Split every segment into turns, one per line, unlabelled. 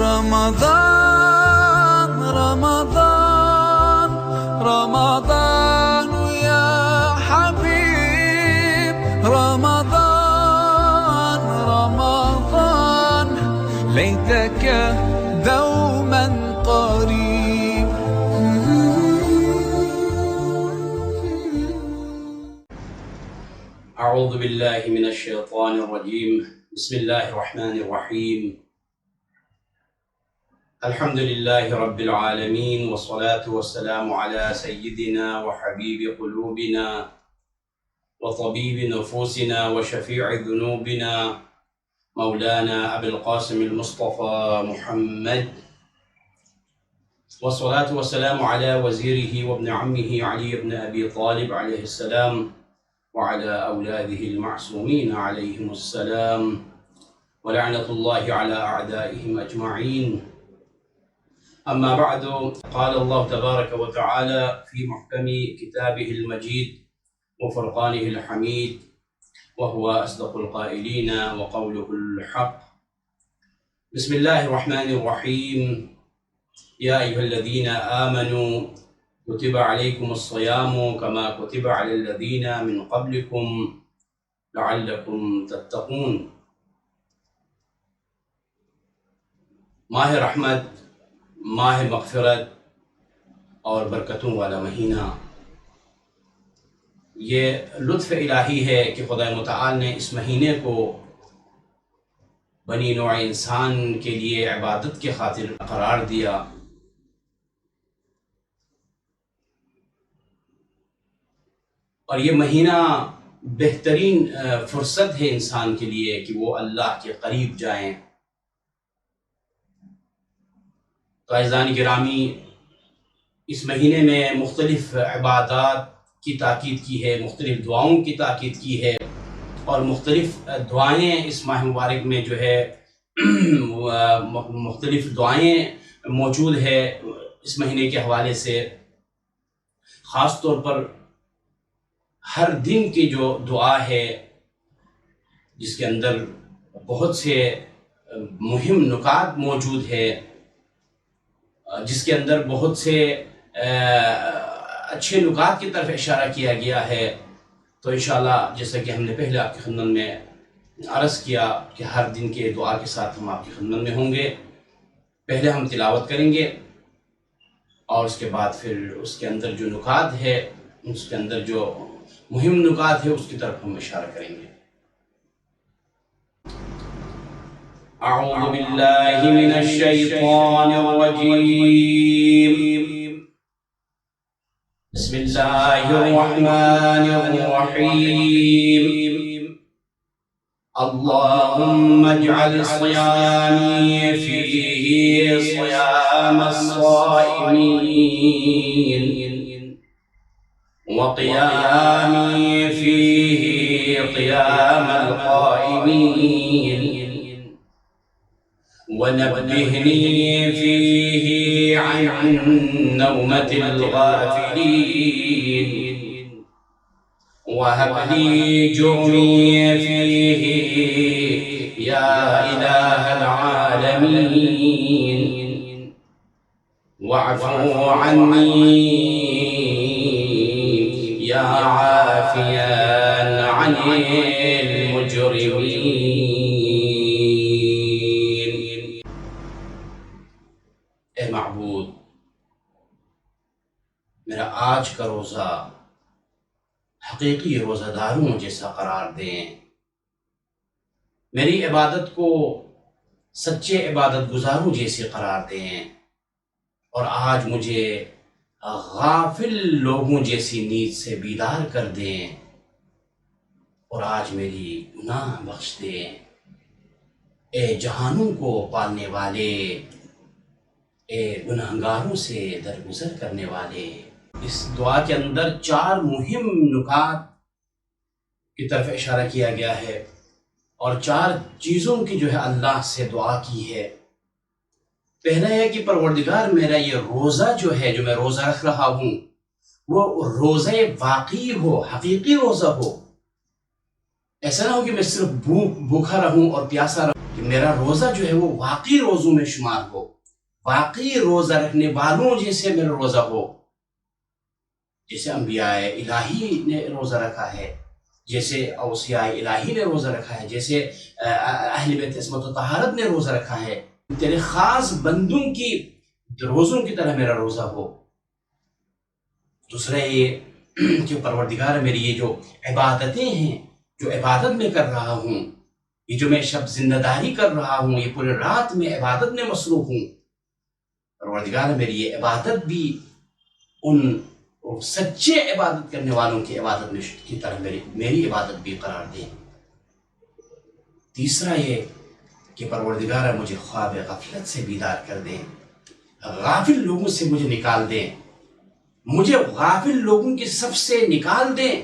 رمضان رمضان رمضان يا حبيب رمضان رمضان ليتك دوما قريب.
أعوذ بالله من الشيطان الرجيم. بسم الله الرحمن الرحيم. الحمد لله رب العالمين، والصلاة والسلام على سيدنا وحبيب قلوبنا وطبيب نفوسنا وشفيع ذنوبنا مولانا أبي القاسم المصطفى محمد، والصلاة والسلام على وزيره وابن عمه علي بن أبي طالب عليه السلام، وعلى أولاده المعصومين عليهم السلام، ولعنة الله على أعدائهم أجمعين. أما بعد، قال الله تبارك وتعالى في محكم كتابه المجيد وفرقانه الحميد، وهو أصدق القائلين وقوله الحق. بسم الله الرحمن الرحيم. يا أيها الذين آمنوا كتب عليكم الصيام كما كتب على الذين من قبلكم لعلكم تتقون. ماہ رحمت، ماہ مغفرت اور برکتوں والا مہینہ، یہ لطف الہی ہے کہ خدا متعال نے اس مہینے کو بنی نوع انسان کے لیے عبادت کے خاطر قرار دیا. اور یہ مہینہ بہترین فرصت ہے انسان کے لیے کہ وہ اللہ کے قریب جائیں. تو عزیزان گرامی، اس مہینے میں مختلف عبادات کی تاکید کی ہے، مختلف دعاؤں کی تاکید کی ہے، اور مختلف دعائیں اس ماہ مبارک میں جو ہے مختلف دعائیں موجود ہے اس مہینے کے حوالے سے. خاص طور پر ہر دن کی جو دعا ہے، جس کے اندر بہت سے مہم نکات موجود ہے، جس کے اندر بہت سے اچھے نکات کی طرف اشارہ کیا گیا ہے. تو انشاءاللہ جیسا کہ ہم نے پہلے آپ کی خدمت میں عرض کیا کہ ہر دن کے دعا کے ساتھ ہم آپ کی خدمت میں ہوں گے. پہلے ہم تلاوت کریں گے اور اس کے بعد پھر اس کے اندر جو نکات ہے، اس کے اندر جو مہم نکات ہے، اس کی طرف ہم اشارہ کریں گے. اعوذ باللہ من الشیطان الرجیم. بسم اللہ الرحمن الرحیم. اللهم اجعل صيامي فيه صيام الصائمين، وقيامي فيه قيام القائمين، ونبهني فيه عن نومة الغافلين، وهب لي جرمي فيه يا إله العالمين، واعفو عني يا عافيا عن المجرمين. اے معبود، میرا آج کا روزہ حقیقی روزہ داروں جیسا قرار دیں، میری عبادت کو سچے عبادت گزاروں جیسے قرار دیں، اور آج مجھے غافل لوگوں جیسی نیند سے بیدار کر دیں، اور آج میری گناہ بخش دیں. اے جہانوں کو پالنے والے، اے گناہگاروں سے درگزر کرنے والے. اس دعا کے اندر 4 مہم نکات کی طرف اشارہ کیا گیا ہے، اور 4 چیزوں کی جو ہے اللہ سے دعا کی ہے. پہلا ہے کہ پروردگار، میرا یہ روزہ جو ہے، جو میں روزہ رکھ رہا ہوں، وہ روزہ واقعی ہو، حقیقی روزہ ہو. ایسا نہ ہو کہ میں صرف بھوکا رہوں اور پیاسا رہوں. کہ میرا روزہ جو ہے وہ واقعی روزوں میں شمار ہو، واقعی روزہ رکھنے والوں جیسے میرا روزہ ہو، جیسے انبیاء الہی نے روزہ رکھا ہے، جیسے اوصیاء الہی نے روزہ رکھا ہے، جیسے اہل بیت عصمت و طہارت نے روزہ رکھا ہے، تیرے خاص بندوں کی روزوں کی طرح میرا روزہ ہو۔ دوسرا یہ کہ پروردگار میری یہ جو عبادتیں ہیں، جو عبادت میں کر رہا ہوں، یہ جو میں شب زندہ داری کر رہا ہوں، یہ پورے رات میں عبادت میں مصروف ہوں، پروردگار میری یہ عبادت بھی ان سچے عبادت کرنے والوں کی عبادت میں کی طرح میری عبادت بھی قرار دیں۔ تیسرا یہ کہ پروردگار مجھے خواب غفلت سے بیدار کر دیں، غافل لوگوں سے مجھے نکال دیں، مجھے غافل لوگوں کی صف سے نکال دیں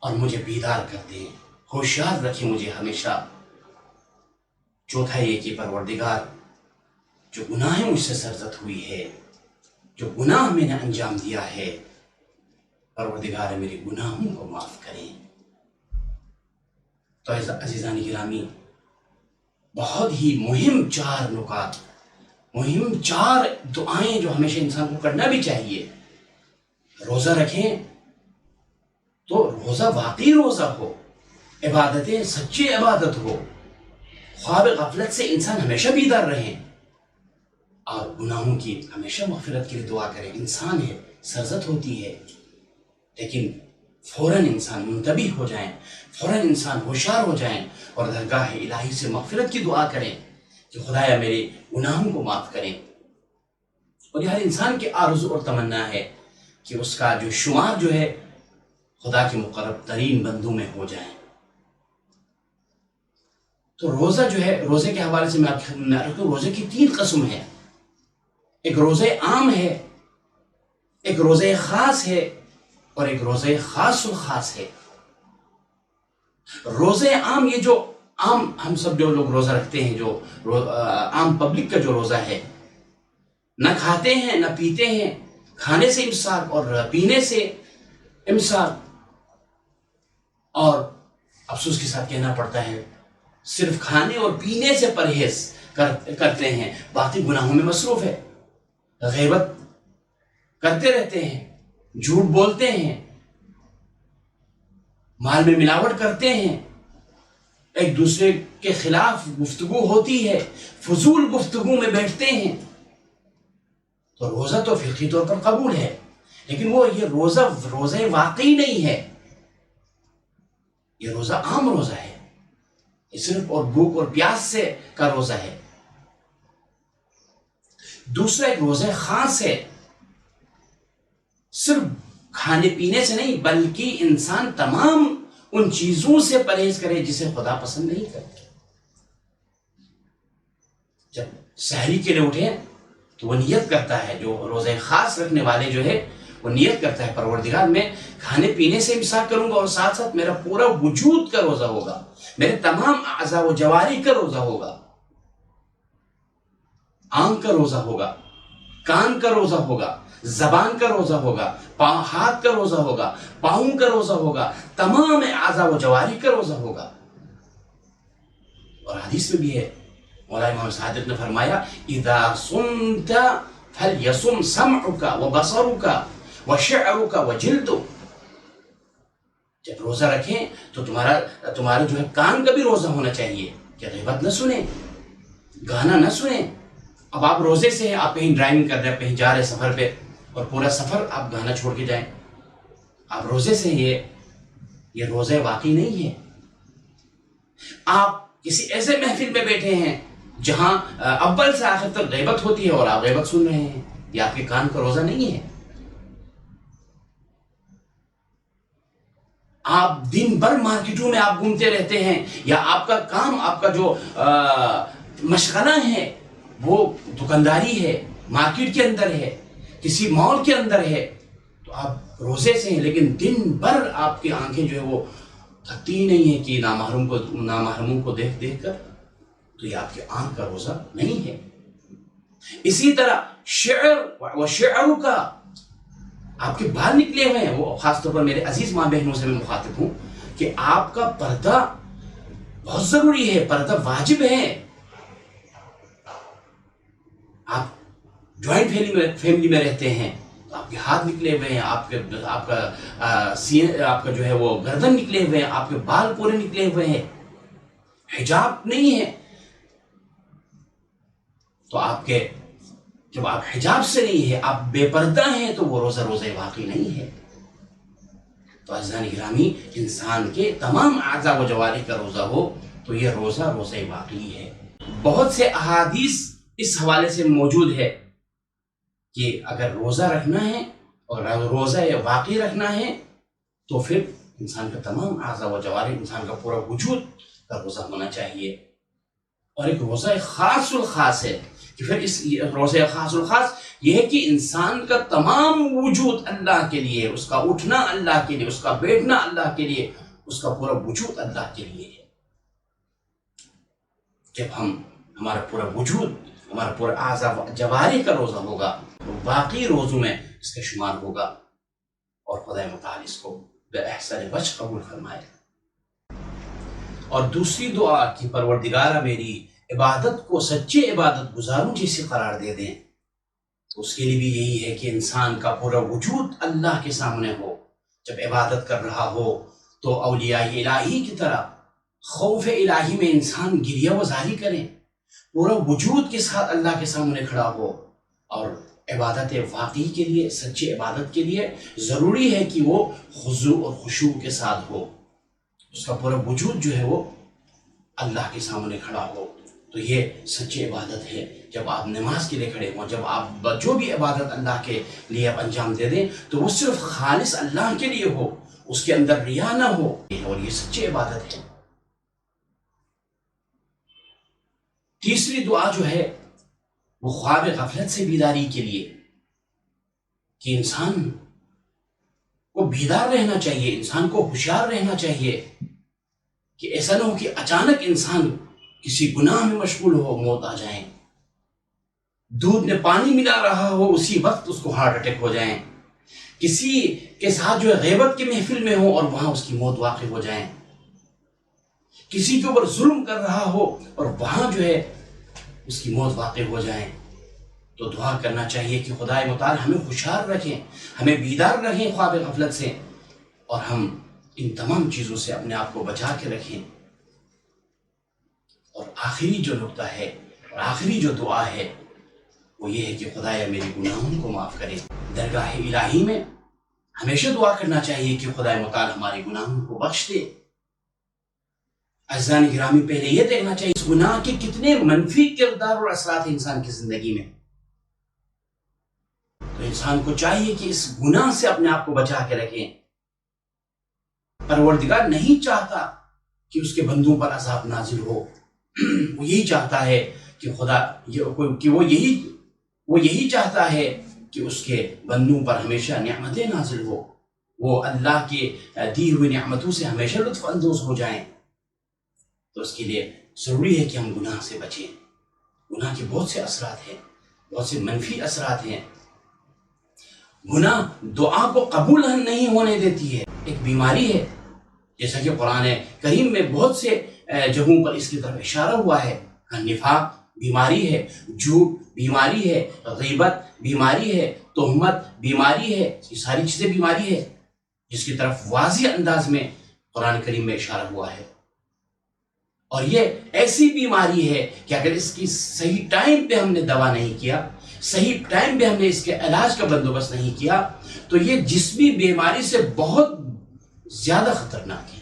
اور مجھے بیدار کر دیں، ہوشیار رکھیں مجھے ہمیشہ۔ چوتھا یہ کہ پروردگار جو گناہیں مجھ سے سرزد ہوئی ہے، جو گناہ میں نے انجام دیا ہے، پروردگار میرے گناہوں کو معاف کریں۔ تو عزیزان گرامی، بہت ہی مہم 4 نکات، مہم 4 دعائیں جو ہمیشہ انسان کو کرنا بھی چاہیے۔ روزہ رکھیں تو روزہ واقعی روزہ ہو، عبادتیں سچی عبادت ہو، خواب غفلت سے انسان ہمیشہ بیدار رہیں، اور گناہوں کی ہمیشہ مغفرت کے لیے دعا کریں۔ انسان ہے، سرزد ہوتی ہے، لیکن فوراً انسان منتبہ ہو جائیں، فوراً انسان ہوشیار ہو جائیں اور درگاہ الہی سے مغفرت کی دعا کریں کہ خدایا میرے گناہوں کو معاف کریں۔ اور یہ ہر انسان کی آرزو اور تمنا ہے کہ اس کا جو شمار جو ہے خدا کے مقرب ترین بندوں میں ہو جائیں۔ تو روزہ جو ہے، روزے کے حوالے سے میں آپ کی خدمت میں عرض کروں، روزے کی 3 قسم ہے۔ ایک روزہ عام ہے، ایک روزہ خاص ہے، اور ایک روزہ خاص الخاص ہے۔ روزہ عام، یہ جو عام ہم سب جو لوگ روزہ رکھتے ہیں، جو عام پبلک کا جو روزہ ہے، نہ کھاتے ہیں نہ پیتے ہیں، کھانے سے امساک اور پینے سے امساک، اور افسوس کے ساتھ کہنا پڑتا ہے صرف کھانے اور پینے سے پرہیز کرتے ہیں، باقی گناہوں میں مصروف ہے، غیبت کرتے رہتے ہیں، جھوٹ بولتے ہیں، مال میں ملاوٹ کرتے ہیں، ایک دوسرے کے خلاف گفتگو ہوتی ہے، فضول گفتگو میں بیٹھتے ہیں۔ تو روزہ تو فقہی طور پر قبول ہے، لیکن وہ یہ روزہ واقعی نہیں ہے، یہ روزہ عام روزہ ہے، یہ صرف اور بھوک اور پیاس سے کا روزہ ہے۔ دوسرا ایک روزہ خاص ہے، صرف کھانے پینے سے نہیں بلکہ انسان تمام ان چیزوں سے پرہیز کرے جسے خدا پسند نہیں کرتا۔ جب سحری کے لیے اٹھے تو وہ نیت کرتا ہے، جو روزہ خاص رکھنے والے جو ہے وہ نیت کرتا ہے پروردگار میں کھانے پینے سے امساک کروں گا، اور ساتھ ساتھ میرا پورا وجود کا روزہ ہوگا، میرے تمام اعضاء و جوارح کا روزہ ہوگا، آنکھ کا روزہ ہوگا، کان کا روزہ ہوگا، زبان کا روزہ ہوگا، ہاتھ کا روزہ ہوگا، پاؤں کا روزہ ہوگا، تمام اعضاء و جوارح کا روزہ ہوگا۔ اور حدیث میں بھی ہے، مولا امام صادق نے فرمایا اذا صمت فلیصم سمعک وبصرک وشعرک وجلدک، جب روزہ رکھیں تو تمہارا جو ہے کان کا بھی روزہ ہونا چاہیے کہ غیبت نہ سنیں، گانا نہ سنیں۔ اب آپ روزے سے ہیں، آپ کہیں ڈرائیونگ کر رہے ہیں، کہیں جا رہے سفر پہ، اور پورا سفر آپ گانا چھوڑ کے جائیں، آپ روزے سے ہیں، یہ روزہ واقعی نہیں ہے۔ آپ کسی ایسے محفل میں بیٹھے ہیں جہاں اول سے آخر تک غیبت ہوتی ہے اور آپ غیبت سن رہے ہیں، یہ آپ کے کان کا روزہ نہیں ہے۔ آپ دن بھر مارکیٹوں میں آپ گھومتے رہتے ہیں، یا آپ کا کام، آپ کا جو مشغلہ ہے وہ دکانداری ہے، مارکیٹ کے اندر ہے، کسی مال کے اندر ہے، تو آپ روزے سے ہیں، لیکن دن بھر آپ کی آنکھیں جو ہے وہ تھکتی ہی نہیں ہے کہ نامحرموں کو دیکھ دیکھ کر، تو یہ آپ کی آنکھ کا روزہ نہیں ہے۔ اسی طرح شعر و شعر کا، آپ کے بال نکلے ہوئے ہیں، وہ خاص طور پر میرے عزیز ماں بہنوں سے میں مخاطب ہوں کہ آپ کا پردہ بہت ضروری ہے، پردہ واجب ہے۔ آپ جوائنٹ فیملی میں رہتے ہیں تو آپ کے ہاتھ نکلے ہوئے ہیں، آپ کا جو ہے وہ گردن نکلے ہوئے ہیں، آپ کے بال پورے نکلے ہوئے ہیں، حجاب نہیں ہے، تو جب آپ حجاب سے نہیں ہے، آپ بے پردہ ہیں، تو وہ روزہ واقعی نہیں ہے۔ تو عزیزان گرامی، انسان کے تمام اعضاء و جوارح کا روزہ ہو تو یہ روزہ واقعی ہے۔ بہت سے احادیث اس حوالے سے موجود ہے کہ اگر روزہ رکھنا ہے اور روزہ واقعی رکھنا ہے تو پھر انسان کا تمام اعضاء و جوارح، انسان کا پورا وجود کا روزہ ہونا چاہیے۔ اور ایک روزہ خاص الخاص ہے کہ پھر اس روزہ خاص الخاص یہ ہے کہ انسان کا تمام وجود اللہ کے لیے، اس کا اٹھنا اللہ کے لیے، اس کا بیٹھنا اللہ کے لیے، اس کا پورا وجود اللہ کے لیے ہے۔ جب ہمارا پورا وجود، ہمارا پورا اعضاء و جوارح کا روزہ ہوگا تو باقی روزوں میں اس کا شمار ہوگا، اور خدا متعال اس کو بأحسن وجہ قبول فرمائے۔ اور دوسری دعا کہ پروردگارہ میری عبادت کو سچے عبادت گزاروں جیسی قرار دے دیں، تو اس کے لیے بھی یہی ہے کہ انسان کا پورا وجود اللہ کے سامنے ہو۔ جب عبادت کر رہا ہو تو اولیاء الہی کی طرح خوف الہی میں انسان گریہ وزاری کریں، پورا وجود کے ساتھ اللہ کے سامنے کھڑا ہو۔ اور عبادت واقعی کے لیے، سچی عبادت کے لیے ضروری ہے کہ وہ خضوع اور خشوع کے ساتھ ہو، اس کا پورا وجود جو ہے وہ اللہ کے سامنے کھڑا ہو، تو یہ سچی عبادت ہے۔ جب آپ نماز کے لیے کھڑے ہوں، جب آپ جو بھی عبادت اللہ کے لیے آپ انجام دے دیں تو وہ صرف خالص اللہ کے لیے ہو، اس کے اندر ریا نہ ہو، اور یہ سچی عبادت ہے۔ تیسری دعا جو ہے وہ خواب غفلت سے بیداری کے لیے، کہ انسان کو بیدار رہنا چاہیے، انسان کو ہوشیار رہنا چاہیے، کہ ایسا نہ ہو کہ اچانک انسان کسی گناہ میں مشغول ہو، موت آ جائیں، دودھ میں پانی ملا رہا ہو اسی وقت اس کو ہارٹ اٹیک ہو جائیں، کسی کے ساتھ جو ہے غیبت کی محفل میں ہو اور وہاں اس کی موت واقع ہو جائیں، کسی کے اوپر ظلم کر رہا ہو اور وہاں جو ہے اس کی موت واقع ہو جائیں، تو دعا کرنا چاہیے کہ خدائے متعال ہمیں ہوشیار رکھیں، ہمیں بیدار رکھیں خواب غفلت سے، اور ہم ان تمام چیزوں سے اپنے آپ کو بچا کے رکھیں۔ اور آخری جو نقطہ ہے اور آخری جو دعا ہے وہ یہ ہے کہ خدایا میری گناہوں کو معاف کرے۔ درگاہ الہی میں ہمیشہ دعا کرنا چاہیے کہ خدائے متعال ہمارے گناہوں کو بخش دے۔ عزیزان گرامی، پہلے یہ دیکھنا چاہیے اس گناہ کے کتنے منفی کردار اور اثرات ہیں انسان کی زندگی میں، تو انسان کو چاہیے کہ اس گناہ سے اپنے آپ کو بچا کے رکھیں۔ پروردگار نہیں چاہتا کہ اس کے بندوں پر عذاب نازل ہو، وہ یہی چاہتا ہے کہ وہ یہی چاہتا ہے کہ اس کے بندوں پر ہمیشہ نعمتیں نازل ہو، وہ اللہ کے دی ہوئی نعمتوں سے ہمیشہ لطف اندوز ہو جائیں۔ تو اس کے لیے ضروری ہے کہ ہم گناہ سے بچیں۔ گناہ کے بہت سے اثرات ہیں، بہت سے منفی اثرات ہیں۔ گناہ دعا کو قبول نہیں ہونے دیتی ہے، ایک بیماری ہے، جیسا کہ قرآن کریم میں بہت سے جگہوں پر اس کی طرف اشارہ ہوا ہے۔ نفاق بیماری ہے، جھوٹ بیماری ہے، غیبت بیماری ہے، تہمت بیماری ہے، یہ ساری چیزیں بیماری ہے جس کی طرف واضح انداز میں قرآن کریم میں اشارہ ہوا ہے۔ اور یہ ایسی بیماری ہے کہ اگر اس کی صحیح ٹائم پہ ہم نے دوا نہیں کیا، صحیح ٹائم پہ ہم نے اس کے علاج کا بندوبست نہیں کیا، تو یہ جسمی بیماری سے بہت زیادہ خطرناک ہے۔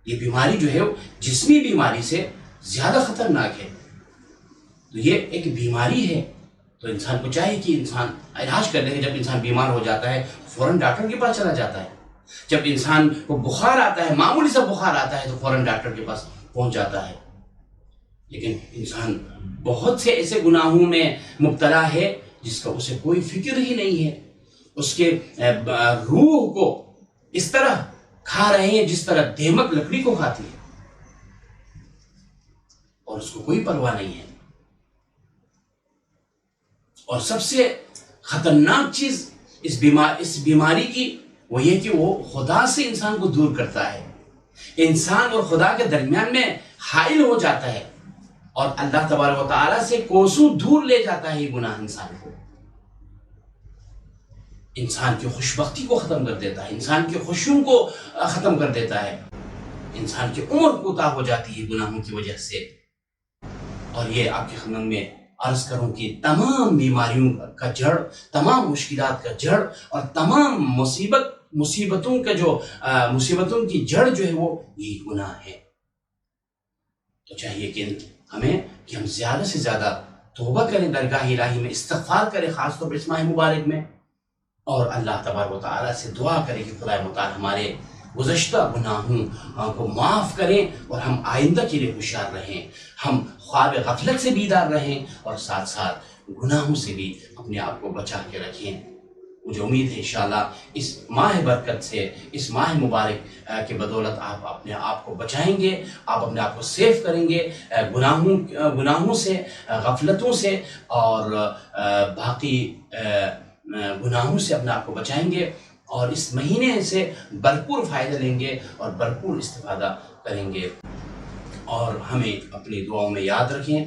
یہ بیماری جو ہے جسمی بیماری سے زیادہ خطرناک ہے، تو یہ ایک بیماری ہے۔ تو انسان کو چاہیے کہ انسان علاج کر لے۔ جب انسان بیمار ہو جاتا ہے فوراً ڈاکٹر کے پاس چلا جاتا ہے، جب انسان کو بخار آتا ہے، معمولی سا بخار آتا ہے، تو فوراً ڈاکٹر کے پاس پہنچ جاتا ہے۔ لیکن انسان بہت سے ایسے گناہوں میں مبتلا ہے جس کا اسے کوئی فکر ہی نہیں ہے، اس کے روح کو اس طرح کھا رہے ہیں جس طرح دیمک لکڑی کو کھاتی ہے، اور اس کو کوئی پرواہ نہیں ہے۔ اور سب سے خطرناک چیز اس بیماری کی وہ یہ کہ وہ خدا سے انسان کو دور کرتا ہے۔ انسان اور خدا کے درمیان میں حائل ہو جاتا ہے اور اللہ تبارک و تعالیٰ سے کوسوں دور لے جاتا ہے یہ گناہ انسان کو. انسان کی خوشبختی کو ختم کر دیتا ہے, انسان کی خوشیوں کو ختم کر دیتا ہے, انسان کی عمر کوتاہ ہو جاتی ہے گناہوں کی وجہ سے. اور یہ آپ کی خدمت میں عرض کروں کہ تمام بیماریوں کا جڑ, تمام مشکلات کا جڑ اور تمام مصیبتوں کا مصیبتوں کی جڑ جو ہے وہ یہی گناہ ہے. تو چاہیے کہ ہمیں کہ ہم زیادہ سے زیادہ توبہ کریں, درگاہ الہی میں استغفار کریں, خاص طور پر اس ماہ مبارک میں, اور اللہ تبارک و تعالیٰ سے دعا کریں کہ خدا متعال ہمارے گزشتہ گناہوں کو معاف کریں اور ہم آئندہ کے لیے ہوشیار رہیں, ہم خواب غفلت سے بیدار رہیں اور ساتھ ساتھ گناہوں سے بھی اپنے آپ کو بچا کے رکھیں. مجھے امید ہے انشاءاللہ اس ماہ برکت سے, اس ماہ مبارک کے بدولت آپ اپنے آپ کو بچائیں گے, آپ اپنے آپ کو سیف کریں گے گناہوں سے, غفلتوں سے اور باقی گناہوں سے اپنے آپ کو بچائیں گے, اور اس مہینے سے بھرپور فائدہ لیں گے اور بھرپور استفادہ کریں گے. اور ہمیں اپنی دعاؤں میں یاد رکھیں.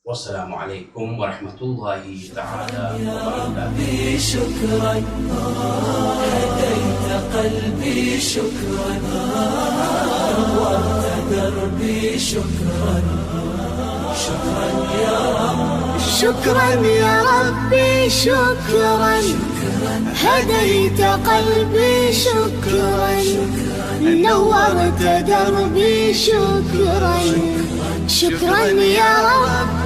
والسلام علیکم ورحمۃ اللہ تعالی وبرکاتہ.
شكرا هديت قلبي شكرا نورت دربي شكرا شكرا يا رب
شكرا يا ربي شكرا هديت قلبي شكرا نورت دربي شكرا شكرا يا رب